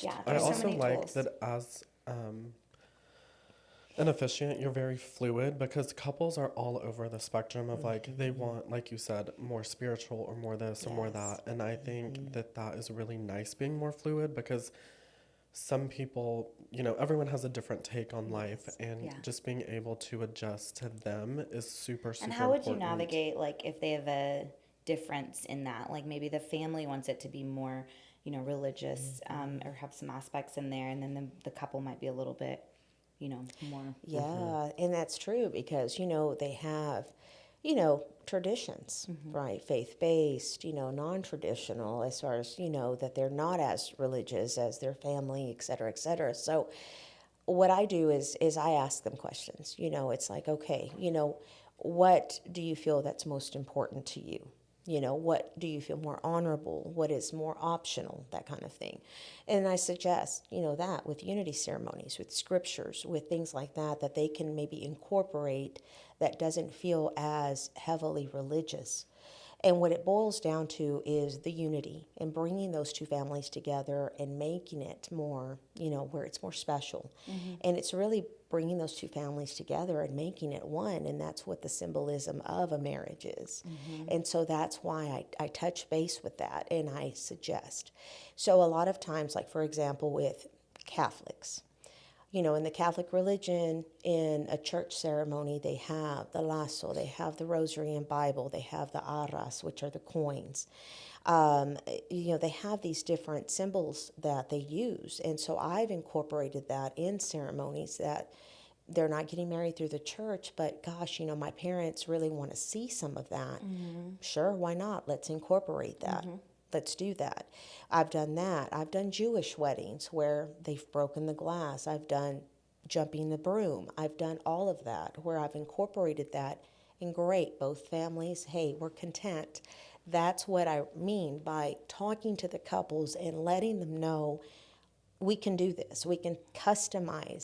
attached. Yeah, I there's so also many like tools. that as an officiant, you're very fluid because couples are all over the spectrum of like they want, like you said, more spiritual or more this or more Yes. that. And I think that that is really nice being more fluid because some people, everyone has a different take on life, Yes. and Yeah. just being able to adjust to them is super, And super how would you important. navigate, like, if they have a difference in that? Like, maybe the family wants it to be more, religious, or have some aspects in there, and then the couple might be a little bit, more. Yeah, and that's true because, they have, traditions, right? Faith-based, non-traditional as far as, that they're not as religious as their family, et cetera, et cetera. So what I do is I ask them questions. It's like, okay, what do you feel that's most important to you? What do you feel more honorable? What is more optional? That kind of thing. And I suggest, that with unity ceremonies, with scriptures, with things like that, that they can maybe incorporate that doesn't feel as heavily religious. And what it boils down to is the unity and bringing those two families together and making it more, where it's more special. And it's really bringing those two families together and making it one. And that's what the symbolism of a marriage is. And so that's why I touch base with that and I suggest. So a lot of times, like for example, with Catholics, in the Catholic religion, in a church ceremony, they have the lasso, they have the rosary and Bible, they have the arras, which are the coins. They have these different symbols that they use. And so I've incorporated that in ceremonies that they're not getting married through the church, but gosh, my parents really want to see some of that. Sure, why not? Let's incorporate that. Let's do that. I've done that. I've done Jewish weddings where they've broken the glass. I've done jumping the broom. I've done all of that where I've incorporated that. And great, both families, hey, we're content. That's what I mean by talking to the couples and letting them know we can do this. We can customize